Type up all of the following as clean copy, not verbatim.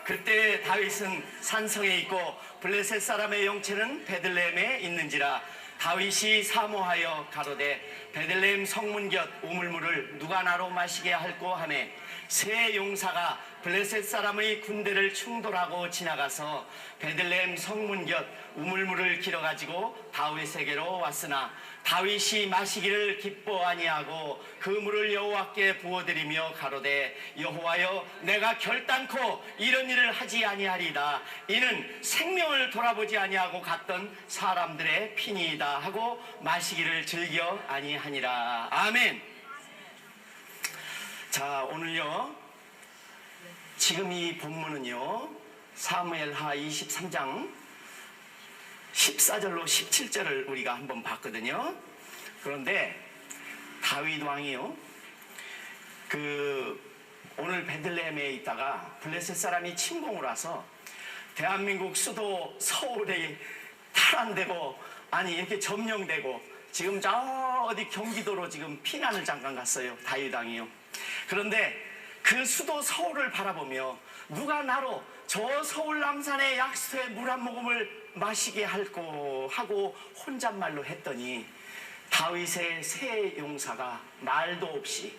그때 다윗은 산성에 있고 블레셋 사람의 영체는 베들레헴에 있는지라. 다윗이 사모하여 가로되 베들레헴 성문 곁 우물물을 누가 나로 마시게 할꼬 하매 세 용사가 블레셋 사람의 군대를 충돌하고 지나가서 베들레헴 성문 곁 우물물을 길어가지고 다윗에게로 왔으나 다윗이 마시기를 기뻐 아니하고 그 물을 여호와께 부어드리며 가로되 여호와여 내가 결단코 이런 일을 하지 아니하리이다. 이는 생명을 돌아보지 아니하고 갔던 사람들의 피니이다 하고 마시기를 즐겨 아니하니라. 아멘. 자, 오늘요 지금 이 본문은요 사무엘하 23장 14절로 17절을 우리가 한번 봤거든요. 그런데 다윗 왕이요 오늘 베들레헴에 있다가 블레셋 사람이 침공을 와서 대한민국 수도 서울에 탈환되고 아니 이렇게 점령되고 지금 저 어디 경기도로 지금 피난을 잠깐 갔어요. 다윗 왕이요. 그런데 그 수도 서울을 바라보며 누가 나로 저 서울 남산의 약수의 물 한 모금을 마시게 할꼬 하고 혼잣말로 했더니 다윗의 세 용사가 말도 없이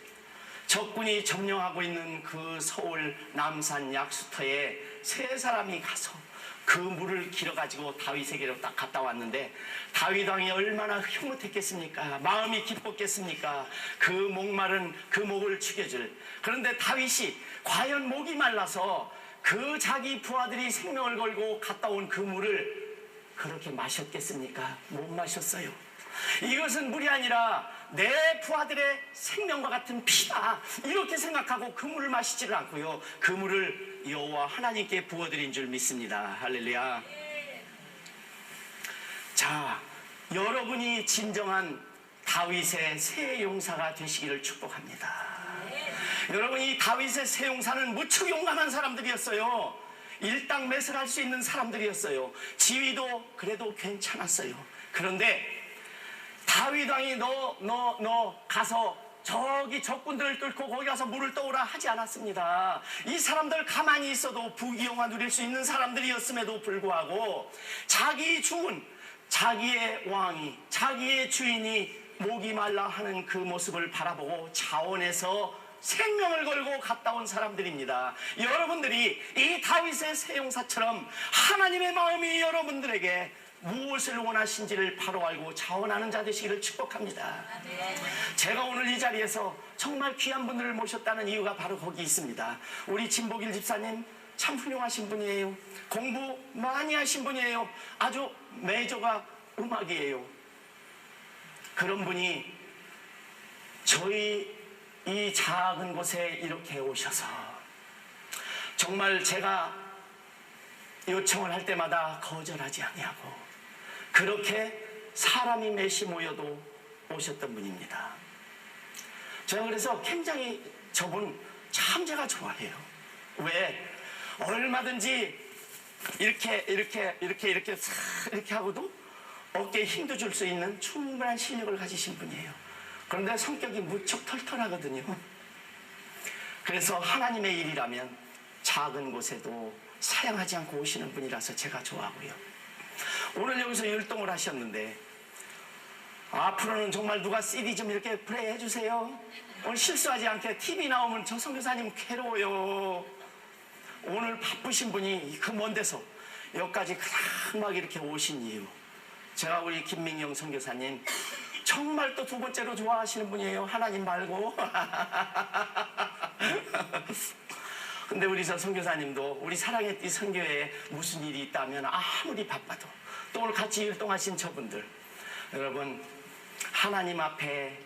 적군이 점령하고 있는 그 서울 남산 약수터에 세 사람이 가서 그 물을 길어가지고 다윗에게로 딱 갔다 왔는데 다윗 왕이 얼마나 흐뭇했겠습니까? 마음이 기뻤겠습니까? 그 목마른 그 목을 죽여줄. 그런데 다윗이 과연 목이 말라서 그 자기 부하들이 생명을 걸고 갔다 온 그 물을 그렇게 마셨겠습니까? 못 마셨어요. 이것은 물이 아니라 내 부하들의 생명과 같은 피다 이렇게 생각하고 그 물을 마시지를 않고요 그 물을 여호와 하나님께 부어드린 줄 믿습니다. 할렐루야. 자, 여러분이 진정한 다윗의 새 용사가 되시기를 축복합니다. 여러분, 이 다윗의 새 용사는 무척 용감한 사람들이었어요. 일당매설할 수 있는 사람들이었어요. 지위도 그래도 괜찮았어요. 그런데 다윗 왕이 너 가서 저기 적군들을 뚫고 거기 가서 물을 떠오라 하지 않았습니다. 이 사람들 가만히 있어도 부귀영화 누릴 수 있는 사람들이었음에도 불구하고 자기 죽은 자기의 왕이 자기의 주인이 목이 말라 하는 그 모습을 바라보고 자원해서 생명을 걸고 갔다 온 사람들입니다. 여러분들이 이 다윗의 새 용사처럼 하나님의 마음이 여러분들에게 무엇을 원하신지를 바로 알고 자원하는 자 되시기를 축복합니다. 제가 오늘 이 자리에서 정말 귀한 분들을 모셨다는 이유가 바로 거기 있습니다. 우리 진복일 집사님 참 훌륭하신 분이에요. 공부 많이 하신 분이에요. 아주 메이저가 음악이에요. 그런 분이 저희 이 작은 곳에 이렇게 오셔서 정말 제가 요청을 할 때마다 거절하지 아니하고 그렇게 사람이 몇이 모여도 오셨던 분입니다. 제가 그래서 굉장히 저분 참 제가 좋아해요. 왜? 얼마든지 이렇게 하고도 어깨에 힘도 줄 수 있는 충분한 실력을 가지신 분이에요. 그런데 성격이 무척 털털하거든요. 그래서 하나님의 일이라면 작은 곳에도 사양하지 않고 오시는 분이라서 제가 좋아하고요. 오늘 여기서 율동을 하셨는데 앞으로는 정말 누가 CD 좀 이렇게 플레이 해주세요. 오늘 실수하지 않게 TV 나오면 저 선교사님 괴로워요. 오늘 바쁘신 분이 그 먼 데서 여기까지 막 이렇게 오신 이유, 제가 우리 김민경 선교사님 정말 또 두 번째로 좋아하시는 분이에요. 하나님 말고. 근데 우리 저 선교사님도 우리 사랑의 띠 선교회에 무슨 일이 있다면 아무리 바빠도 또 오늘 같이 율동하신 저분들, 여러분 하나님 앞에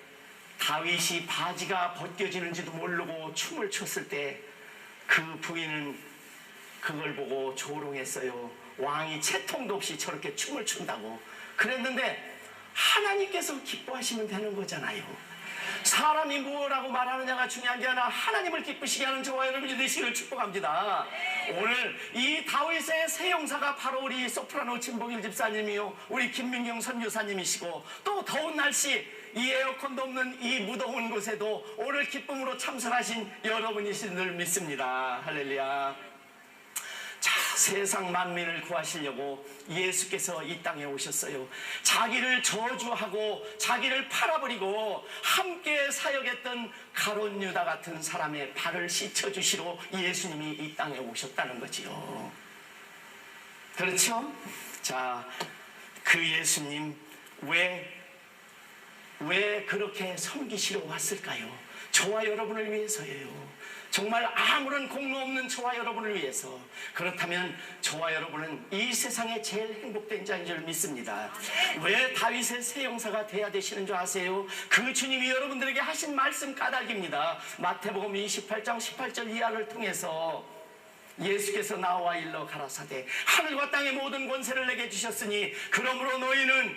다윗이 바지가 벗겨지는지도 모르고 춤을 췄을 때 그 부인은 그걸 보고 조롱했어요. 왕이 채통도 없이 저렇게 춤을 춘다고. 그랬는데 하나님께서 기뻐하시면 되는 거잖아요. 사람이 무엇라고 말하느냐가 중요한 게 아니라 하나님을 기쁘시게 하는 저와 여러분이 되시기를 축복합니다. 오늘 이 다윗의 새 용사가 바로 우리 소프라노 진복일 집사님이요, 우리 김민경 선교사님이시고, 또 더운 날씨 이 에어컨도 없는 이 무더운 곳에도 오늘 기쁨으로 참석하신 여러분이신 줄 믿습니다. 할렐루야. 세상 만민을 구하시려고 예수께서 이 땅에 오셨어요. 자기를 저주하고 자기를 팔아버리고 함께 사역했던 가룟 유다 같은 사람의 발을 씻어주시러 예수님이 이 땅에 오셨다는 거지요. 그렇죠? 자, 그 예수님 왜 그렇게 섬기시러 왔을까요? 저와 여러분을 위해서예요. 정말 아무런 공로 없는 저와 여러분을 위해서. 그렇다면 저와 여러분은 이 세상에 제일 행복된 자인 줄 믿습니다. 왜 다윗의 새 용사가 돼야 되시는 줄 아세요? 그 주님이 여러분들에게 하신 말씀 까닭입니다. 마태복음 28장 18절 이하를 통해서 예수께서 나와 일러 가라사대 하늘과 땅의 모든 권세를 내게 주셨으니 그러므로 너희는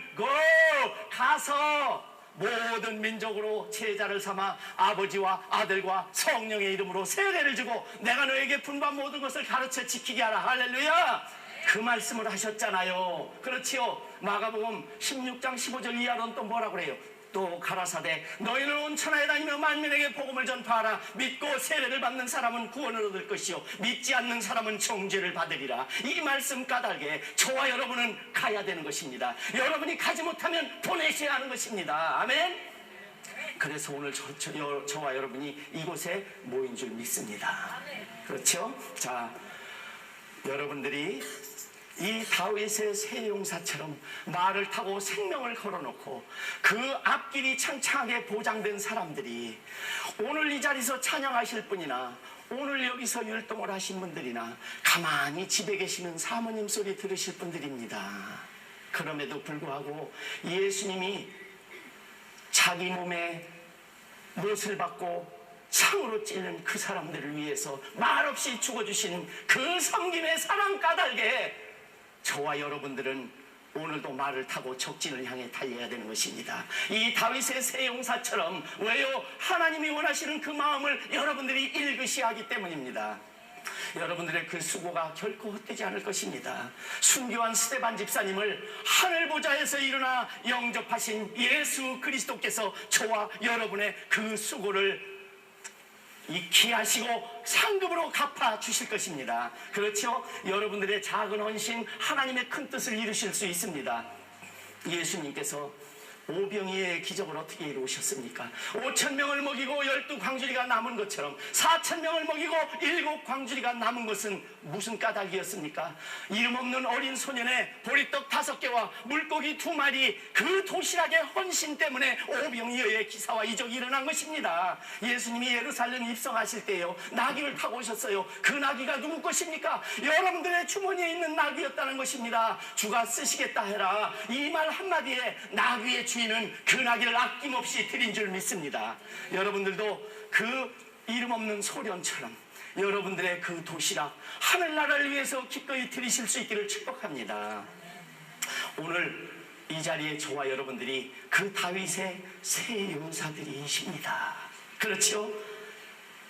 가서 모든 민족으로 제자를 삼아 아버지와 아들과 성령의 이름으로 세례를 주고 내가 너에게 분반 모든 것을 가르쳐 지키게 하라. 할렐루야. 그 말씀을 하셨잖아요. 그렇지요. 마가복음 16장 15절 이하로는 또 뭐라고 그래요? 또 가라사대 너희는 온 천하에 다니며 만민에게 복음을 전파하라. 믿고 세례를 받는 사람은 구원을 얻을 것이요 믿지 않는 사람은 정죄를 받으리라. 이 말씀 까닭에 저와 여러분은 가야 되는 것입니다. 여러분이 가지 못하면 보내셔야 하는 것입니다. 아멘. 그래서 오늘 저와 여러분이 이곳에 모인 줄 믿습니다. 그렇죠? 자, 여러분들이 이 다윗의 새 용사처럼 말을 타고 생명을 걸어놓고 그 앞길이 창창하게 보장된 사람들이 오늘 이 자리에서 찬양하실 분이나 오늘 여기서 율동을 하신 분들이나 가만히 집에 계시는 사모님 소리 들으실 분들입니다. 그럼에도 불구하고 예수님이 자기 몸에 못을 받고 창으로 찔린 그 사람들을 위해서 말없이 죽어주신 그 섬김의 사랑 까닭에 저와 여러분들은 오늘도 말을 타고 적진을 향해 달려야 되는 것입니다. 이 다윗의 새 용사처럼. 왜요? 하나님이 원하시는 그 마음을 여러분들이 읽으셔야 하기 때문입니다. 여러분들의 그 수고가 결코 헛되지 않을 것입니다. 순교한 스데반 집사님을 하늘 보좌에서 일어나 영접하신 예수 그리스도께서 저와 여러분의 그 수고를 익히 하시고 상급으로 갚아 주실 것입니다. 그렇죠? 여러분들의 작은 헌신, 하나님의 큰 뜻을 이루실 수 있습니다. 예수님께서 오병이의 기적을 어떻게 이루셨습니까? 5,000명을 먹이고 12광주리가 남은 것처럼 4,000명을 먹이고 7광주리가 남은 것은 무슨 까닭이었습니까? 이름 없는 어린 소년의 보리떡 5개와 물고기 2마리 그 도시락의 헌신 때문에 오병이어의 기사와 이적이 일어난 것입니다. 예수님이 예루살렘 입성하실 때요 나귀를 타고 오셨어요. 그 나귀가 누구 것입니까? 여러분들의 주머니에 있는 나귀였다는 것입니다. 주가 쓰시겠다 해라. 이 말 한마디에 나귀의 주인은 그 나귀를 아낌없이 드린 줄 믿습니다. 여러분들도 그 이름 없는 소년처럼 여러분들의 그 도시락 하늘나라를 위해서 기꺼이 드리실 수 있기를 축복합니다. 오늘 이 자리에 저와 여러분들이 그 다윗의 새 용사들이십니다. 그렇죠?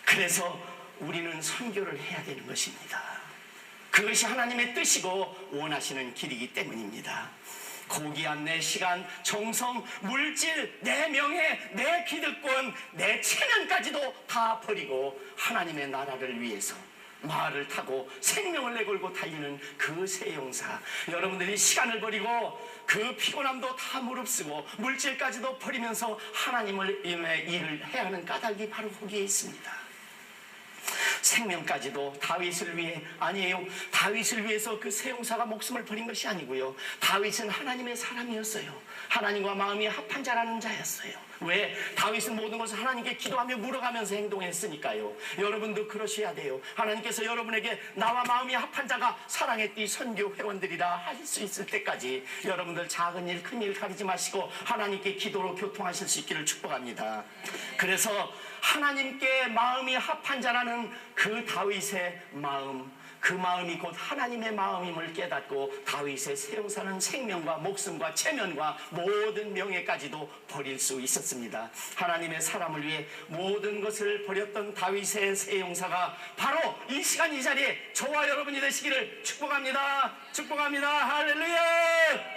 그래서 우리는 선교를 해야 되는 것입니다. 그것이 하나님의 뜻이고 원하시는 길이기 때문입니다. 고귀한 내 시간, 정성, 물질, 내 명예, 내 기득권, 내 체면까지도 다 버리고 하나님의 나라를 위해서 말을 타고 생명을 내걸고 달리는 그 새 용사. 여러분들이 시간을 버리고 그 피곤함도 다 무릅쓰고 물질까지도 버리면서 하나님을 일을 해야 하는 까닭이 바로 거기에 있습니다. 생명까지도 다윗을 위해. 아니에요. 다윗을 위해서 그 새 용사가 목숨을 버린 것이 아니고요. 다윗은 하나님의 사람이었어요. 하나님과 마음이 합한 자라는 자였어요. 왜? 다윗은 모든 것을 하나님께 기도하며 물어가면서 행동했으니까요. 여러분도 그러셔야 돼요. 하나님께서 여러분에게 나와 마음이 합한 자가 사랑의 띠 선교 회원들이라 할 수 있을 때까지 여러분들 작은 일 큰 일 가리지 마시고 하나님께 기도로 교통하실 수 있기를 축복합니다. 그래서 하나님께 마음이 합한 자라는 그 다윗의 마음, 그 마음이 곧 하나님의 마음임을 깨닫고 다윗의 새 용사는 생명과 목숨과 체면과 모든 명예까지도 버릴 수 있었습니다. 하나님의 사람을 위해 모든 것을 버렸던 다윗의 새 용사가 바로 이 시간 이 자리에 저와 여러분이 되시기를 축복합니다. 축복합니다. 할렐루야.